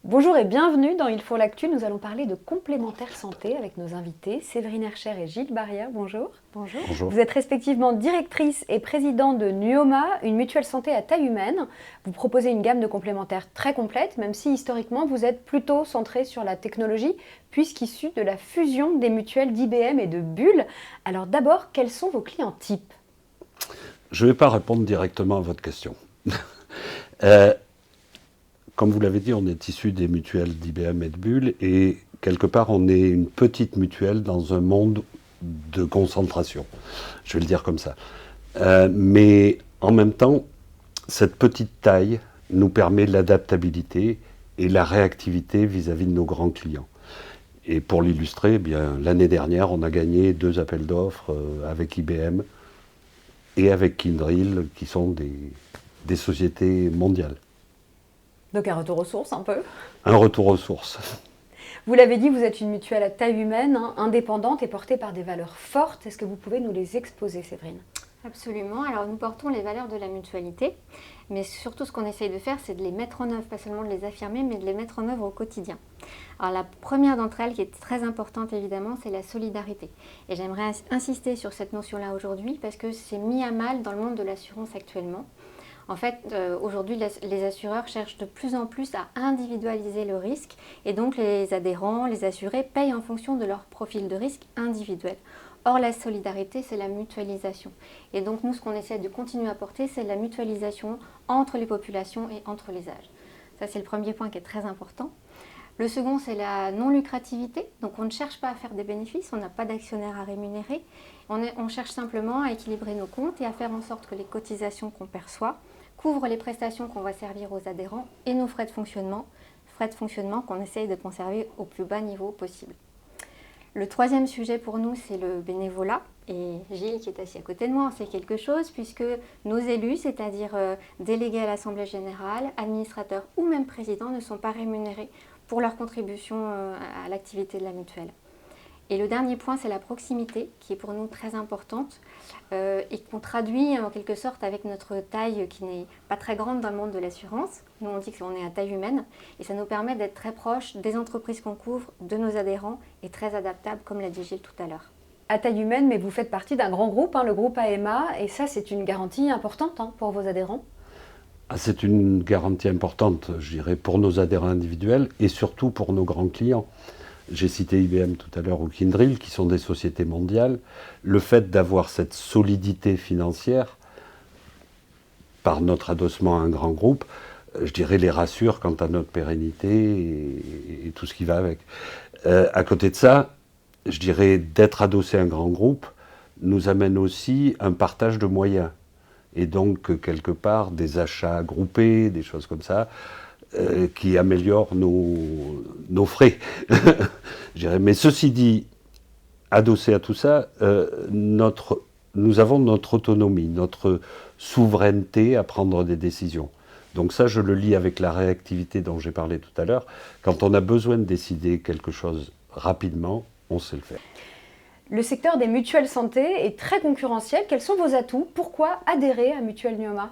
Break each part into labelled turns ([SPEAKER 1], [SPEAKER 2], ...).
[SPEAKER 1] Bonjour et bienvenue dans Il faut l'actu. Nous allons parler de complémentaire santé avec nos invités Séverine Hercher et Gilles Barrière. Bonjour.
[SPEAKER 2] Bonjour.
[SPEAKER 3] Bonjour.
[SPEAKER 1] Vous êtes respectivement directrice et présidente de Nuoma, une mutuelle santé à taille humaine. Vous proposez une gamme de complémentaires très complète, même si historiquement vous êtes plutôt centré sur la technologie, puisqu'issu de la fusion des mutuelles d'IBM et de Bull. Alors d'abord, quels sont vos clients types ?
[SPEAKER 3] Je ne vais pas répondre directement à votre question. Comme vous l'avez dit, on est issu des mutuelles d'IBM et de Bull, et quelque part, on est une petite mutuelle dans un monde de concentration. Je vais le dire comme ça. Mais en même temps, cette petite taille nous permet l'adaptabilité et la réactivité vis-à-vis de nos grands clients. Et pour l'illustrer, eh bien, l'année dernière, on a gagné 2 appels d'offres avec IBM et avec Kyndryl, qui sont des sociétés mondiales.
[SPEAKER 1] Donc un retour aux sources un peu.
[SPEAKER 3] Un retour aux sources.
[SPEAKER 1] Vous l'avez dit, vous êtes une mutuelle à taille humaine, indépendante et portée par des valeurs fortes. Est-ce que vous pouvez nous les exposer, Séverine ?
[SPEAKER 2] Absolument. Alors nous portons les valeurs de la mutualité, mais surtout ce qu'on essaye de faire, c'est de les mettre en œuvre, pas seulement de les affirmer, mais de les mettre en œuvre au quotidien. Alors la première d'entre elles, qui est très importante évidemment, c'est la solidarité. Et j'aimerais insister sur cette notion-là aujourd'hui, parce que c'est mis à mal dans le monde de l'assurance actuellement. En fait, aujourd'hui, les assureurs cherchent de plus en plus à individualiser le risque, et donc les adhérents, les assurés payent en fonction de leur profil de risque individuel. Or, la solidarité, c'est la mutualisation. Et donc, nous, ce qu'on essaie de continuer à porter, c'est la mutualisation entre les populations et entre les âges. Ça, c'est le premier point qui est très important. Le second, c'est la non-lucrativité. Donc, on ne cherche pas à faire des bénéfices, on n'a pas d'actionnaire à rémunérer. On cherche simplement à équilibrer nos comptes et à faire en sorte que les cotisations qu'on perçoit couvrent les prestations qu'on va servir aux adhérents et nos frais de fonctionnement qu'on essaye de conserver au plus bas niveau possible. Le troisième sujet pour nous, c'est le bénévolat. Et Gilles, qui est assis à côté de moi, en sait quelque chose, puisque nos élus, c'est-à-dire délégués à l'Assemblée générale, administrateurs ou même présidents, ne sont pas rémunérés pour leur contribution à l'activité de la mutuelle. Et le dernier point, c'est la proximité, qui est pour nous très importante et qu'on traduit en quelque sorte avec notre taille qui n'est pas très grande dans le monde de l'assurance. Nous, on dit qu'on est à taille humaine et ça nous permet d'être très proche des entreprises qu'on couvre, de nos adhérents et très adaptable, comme l'a dit Gilles tout à l'heure.
[SPEAKER 1] À taille humaine, mais vous faites partie d'un grand groupe, le groupe AMA, et ça, c'est une garantie importante pour vos adhérents.
[SPEAKER 3] C'est une garantie importante, je dirais, pour nos adhérents individuels et surtout pour nos grands clients. J'ai cité IBM tout à l'heure ou Kyndryl, qui sont des sociétés mondiales. Le fait d'avoir cette solidité financière par notre adossement à un grand groupe, je dirais, les rassure quant à notre pérennité et tout ce qui va avec. À côté de ça, je dirais, d'être adossé à un grand groupe nous amène aussi un partage de moyens. Et donc, quelque part, des achats groupés, des choses comme ça, qui améliorent nos frais. Je dirais. Mais ceci dit, adossé à tout ça, nous avons notre autonomie, notre souveraineté à prendre des décisions. Donc ça, je le lis avec la réactivité dont j'ai parlé tout à l'heure. Quand on a besoin de décider quelque chose rapidement, on sait le faire.
[SPEAKER 1] Le secteur des mutuelles santé est très concurrentiel. Quels sont vos atouts ? Pourquoi adhérer à Mutuelle Nuoma ?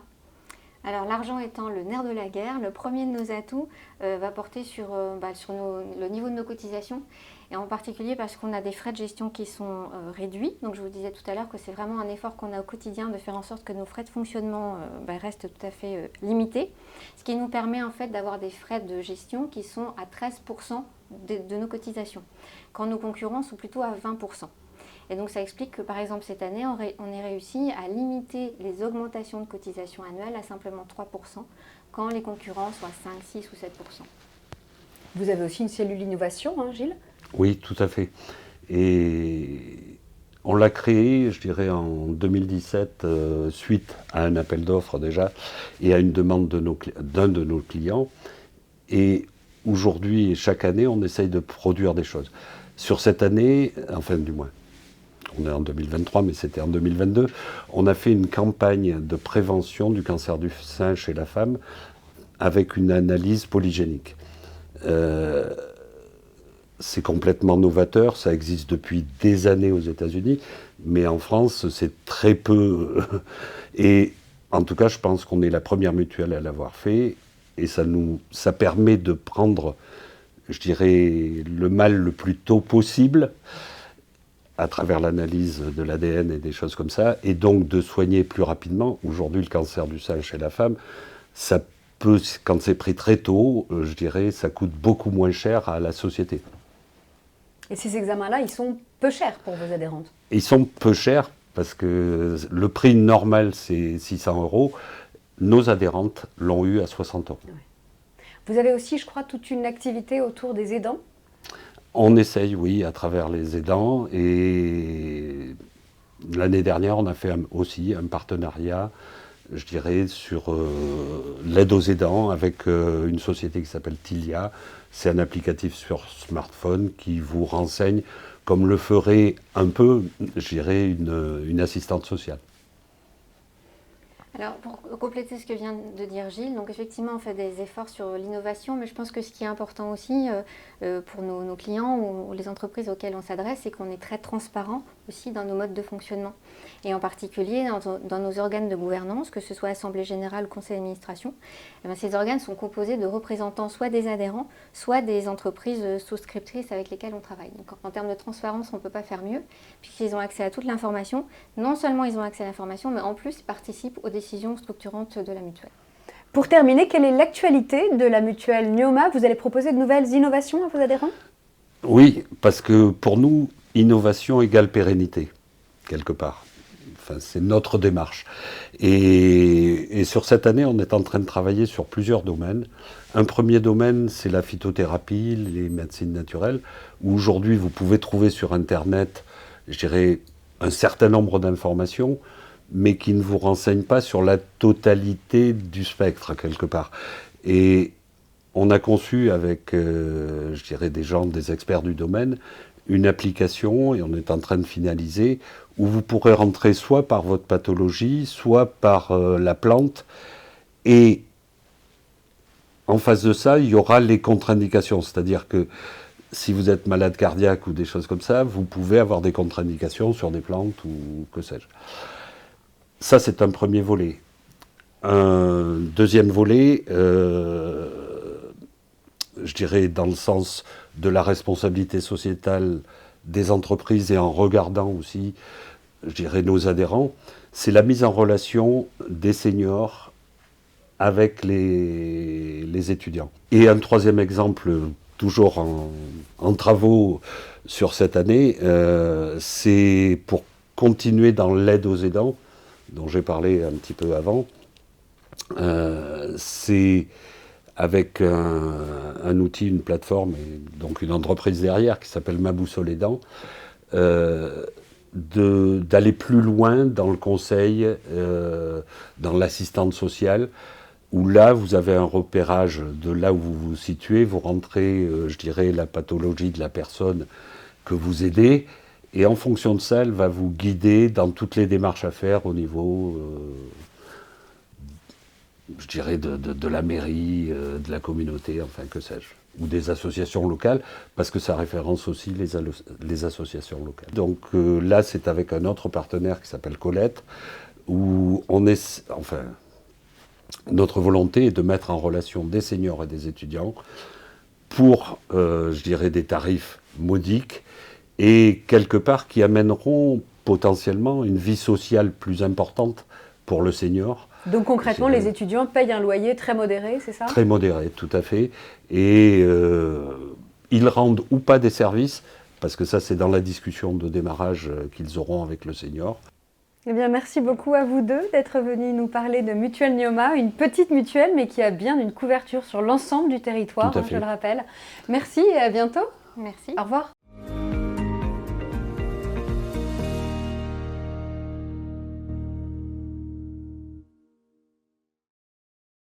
[SPEAKER 2] Alors l'argent étant le nerf de la guerre, le premier de nos atouts va porter sur le niveau de nos cotisations et en particulier parce qu'on a des frais de gestion qui sont réduits. Donc je vous disais tout à l'heure que c'est vraiment un effort qu'on a au quotidien de faire en sorte que nos frais de fonctionnement restent tout à fait limités. Ce qui nous permet en fait d'avoir des frais de gestion qui sont à 13% de nos cotisations, quand nos concurrents sont plutôt à 20%. Et donc ça explique que par exemple cette année, on ait réussi à limiter les augmentations de cotisations annuelles à simplement 3%, quand les concurrents sont à 5, 6 ou 7%.
[SPEAKER 1] Vous avez aussi une cellule innovation, Gilles ?
[SPEAKER 3] Oui, tout à fait. Et on l'a créée, je dirais, en 2017, suite à un appel d'offres déjà, et à une demande d'un de nos clients. Et aujourd'hui, chaque année, on essaye de produire des choses. Sur cette année, enfin du moins, on est en 2023, mais c'était en 2022, on a fait une campagne de prévention du cancer du sein chez la femme avec une analyse polygénique. C'est complètement novateur, ça existe depuis des années aux États-Unis, mais en France, c'est très peu. Et en tout cas, je pense qu'on est la première mutuelle à l'avoir fait. et ça permet de prendre, je dirais, le mal le plus tôt possible à travers l'analyse de l'ADN et des choses comme ça, et donc de soigner plus rapidement. Aujourd'hui, le cancer du sein chez la femme, ça peut, quand c'est pris très tôt, je dirais, ça coûte beaucoup moins cher à la société.
[SPEAKER 1] Et ces examens-là, ils sont peu chers pour vos adhérentes?
[SPEAKER 3] Ils sont peu chers parce que le prix normal, c'est 600 €. Nos adhérentes l'ont eu à 60 €.
[SPEAKER 1] Ouais. Vous avez aussi, je crois, toute une activité autour des aidants?
[SPEAKER 3] On essaye, oui, à travers les aidants. Et l'année dernière, on a fait aussi un partenariat, je dirais, sur l'aide aux aidants avec une société qui s'appelle Tilia. C'est un applicatif sur smartphone qui vous renseigne comme le ferait un peu, je dirais, une assistante sociale.
[SPEAKER 2] Alors, pour compléter ce que vient de dire Gilles, donc effectivement, on fait des efforts sur l'innovation, mais je pense que ce qui est important aussi pour nos clients ou les entreprises auxquelles on s'adresse, c'est qu'on est très transparent aussi dans nos modes de fonctionnement. Et en particulier dans nos organes de gouvernance, que ce soit Assemblée générale ou Conseil d'administration, eh bien, ces organes sont composés de représentants soit des adhérents, soit des entreprises souscriptrices avec lesquelles on travaille. Donc en termes de transparence, on ne peut pas faire mieux, puisqu'ils ont accès à toute l'information. Non seulement ils ont accès à l'information, mais en plus ils participent aux décisions structurantes de la mutuelle.
[SPEAKER 1] Pour terminer, quelle est l'actualité de la mutuelle Nuoma? Vous allez proposer de nouvelles innovations à vos adhérents?
[SPEAKER 3] Oui, parce que pour nous, innovation égale pérennité, quelque part. Enfin, c'est notre démarche. Et sur cette année, on est en train de travailler sur plusieurs domaines. Un premier domaine, c'est la phytothérapie, les médecines naturelles, où aujourd'hui, vous pouvez trouver sur Internet, je dirais, un certain nombre d'informations, mais qui ne vous renseignent pas sur la totalité du spectre, quelque part. Et on a conçu avec, je dirais, des experts du domaine, une application, et on est en train de finaliser, où vous pourrez rentrer soit par votre pathologie, soit par la plante, et en face de ça, il y aura les contre-indications, c'est-à-dire que si vous êtes malade cardiaque ou des choses comme ça, vous pouvez avoir des contre-indications sur des plantes ou que sais-je. Ça, c'est un premier volet. Un deuxième volet, je dirais dans le sens de la responsabilité sociétale des entreprises et en regardant aussi, je dirais, nos adhérents, c'est la mise en relation des seniors avec les étudiants. Et un troisième exemple, toujours en travaux sur cette année, c'est pour continuer dans l'aide aux aidants, dont j'ai parlé un petit peu avant. C'est avec un outil, une plateforme, et donc une entreprise derrière qui s'appelle Ma Boussole Aidant, d'aller plus loin dans le conseil, dans l'assistante sociale, où là, vous avez un repérage de là où vous vous situez, vous rentrez, je dirais, la pathologie de la personne que vous aidez, et en fonction de ça, elle va vous guider dans toutes les démarches à faire au niveau, je dirais, de la mairie, de la communauté, enfin, que sais-je, ou des associations locales, parce que ça référence aussi les associations locales. Donc là, c'est avec un autre partenaire qui s'appelle Colette, où on est, enfin, notre volonté est de mettre en relation des seniors et des étudiants pour, je dirais, des tarifs modiques et quelque part qui amèneront potentiellement une vie sociale plus importante pour le senior.
[SPEAKER 1] Donc concrètement, les étudiants payent un loyer très modéré, c'est ça?
[SPEAKER 3] Très modéré, tout à fait. Et ils rendent ou pas des services, parce que ça c'est dans la discussion de démarrage qu'ils auront avec le senior.
[SPEAKER 1] Eh bien, merci beaucoup à vous deux d'être venus nous parler de Mutuelle Nuoma, une petite mutuelle, mais qui a bien une couverture sur l'ensemble du territoire,
[SPEAKER 3] Tout à fait.
[SPEAKER 1] je le rappelle. Merci et à bientôt.
[SPEAKER 2] Merci.
[SPEAKER 1] Au revoir.